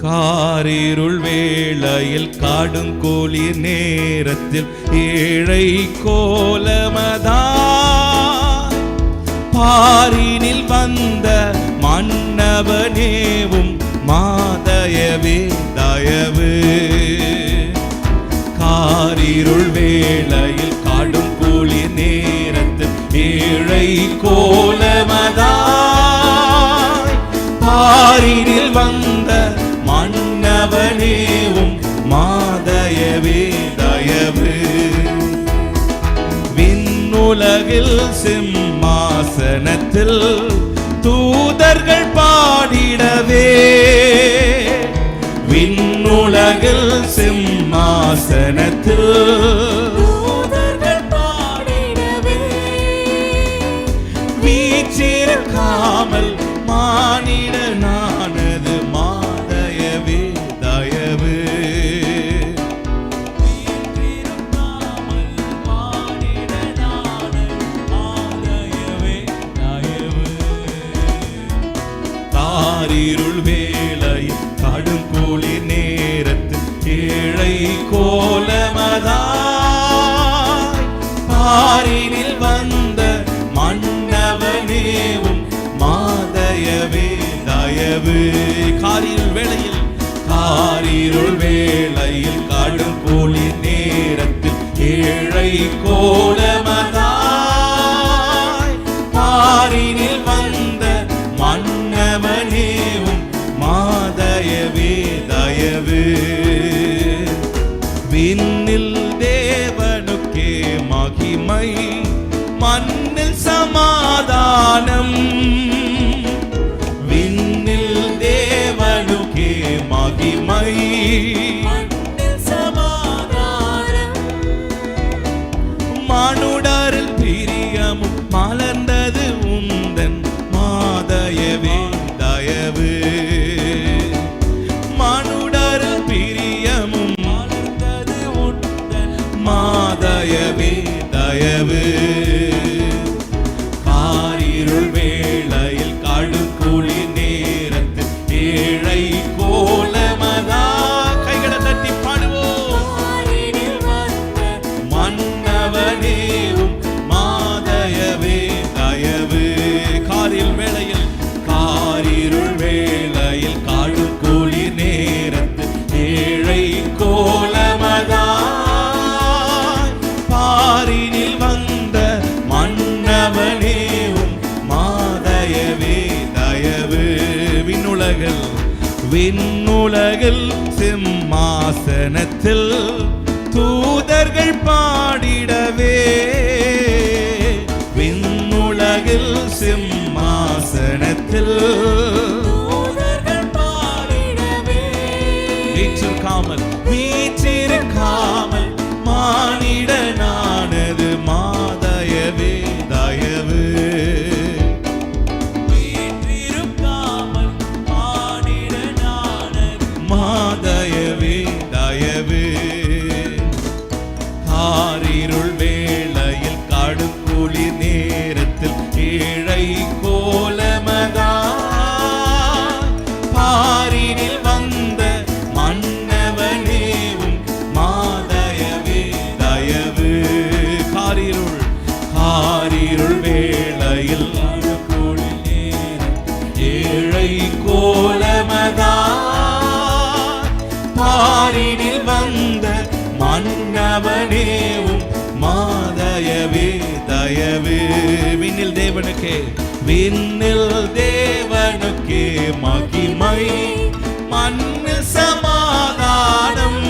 காரிருள் வேளையில் காடுங்கோளிர் நேரத்தில் ஏழை கோலமதா பாரினில் வந்த மன்னவனேவும் மாதயவே தயவு. காரிருள் வேளையில் காடுங்கோளிர் நேரத்தில் ஏழை கோலமதா பாரினில் வந்த மன்னவனேவும் மாதயவே தயவு. விண்ணுலகில் சிம்மாசனத்தில் தூதர்கள் பாடிடவே விண்ணுலகில் சிம்மாசனத்தில் தூதர்கள் பாடிடவே வீற்றிருக்காமல் மானிடனானது மாதயவே தயவு. வீற்றிருக்காமல் மானிடனானது மாதயவே தயவு. காரிருள் வேளையில் கடுங்கோளிர் நேரத்தில் ஏழை கோலமதாய் பாரினில் வந்த மன்னவனேவும் மாதயவே தயவு. காரிருள் வேளையில் கடுங்கோளிர் நேரத்தில் ஏழை கோலமதாய் பாரினில் வந்த மன்னவனேவும் மாதயவே தயவு. விண்ணில் தேவனுக்கே மகிமை மண்ணில் சமாதானம். விண்ணில் தேவனுக்கே மகிமை மண்ணில் சமாதானம். மனுடரில் பிரியமும் மலர்ந்தது உந்தன் மாதயவே தயவு. மனுடரில் பிரியமும் மலர்ந்தது உந்தன் மாதயவே தயவு. காரிருள் வேளையில் கடுங்கோளிர் நேரத்தில் ஏழை கோலமதா கைகளை தட்டி பாடுவோம். மன்னவனேவும் மாதயவே தயவு. காரிருள் வேளையில் கடுங்கோளிர் நேரத்தில் ஏழை கோலமதா பாரினில் வந்த மன்னவனேவும் மாதயவே தயவு. விண்ணுலகில் சிம்மாசனத்தில் தூதர்கள் பாடிடவே விண்ணுலகில் சிம்மாசனத்தில் தூதர்கள் பாடிடவே வீற்றிருக்காமல் மானிடனானது மாதயவே தயவு. வீற்றிருக்காமல் மானிடனானது மாதயவே தயவு. காரிருள் வேளையில் கடுங்கோளிர் நேரத்தில் ஏழை கோலமதா பாரினில் வந்த மன்னவனேவும் மாதயவே தயவு. காரிருள் வேளையில் கடுங்கோளிர் நேரத்தில் ஏழை கோலமதா பாரினில் வந்த மன்னவனேவும் மாதயவே தயவு. விண்ணில் தேவனுக்கே மகிமை மண்ணில் சமாதானம்.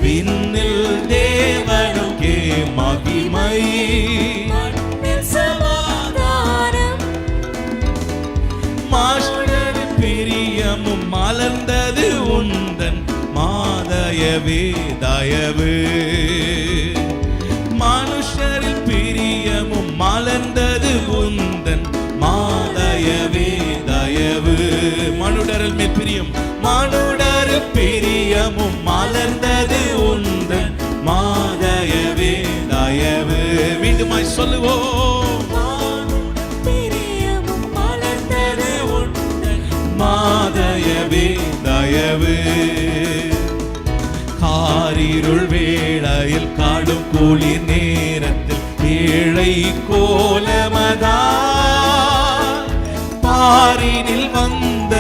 விண்ணில் தேவனுக்கே மகிமை மண்ணில் சமாதானம். மாஸ்டர் பிரியமும் மலர்ந்தது உந்தன் மாதயவே தயவு. மனுஷரில் பிரியமும் மலர்ந்தது உந்தன் மாதயவே தயவு. மனுடரில் பிரியம் மனுடரில் பிரியமும் மலர்ந்தது உந்தன் மாதயவே தயவு. மீண்டுமாய் சொல்லுவோம். பிரியமும் மலர்ந்தது உந்தன் மாதயவே தயவு. காரிருள் வேளையில் காடும் குளிர் நேரத்தில் ஏழை கோலமதா பாரினில் வந்த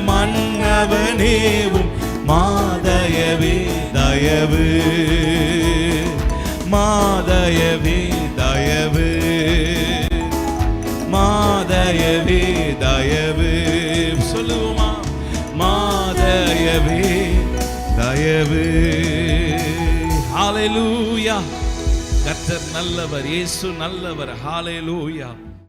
மன்னவனேவும் மாதயவே தயவு. மாதயவே தயவு. மாதயவே தயவு. சொல்லுவோமா? மாதயவே தயவு. ஹல்லேலூயா. கர்த்தர் நல்லவர், இயேசு நல்லவர். ஹல்லேலூயா.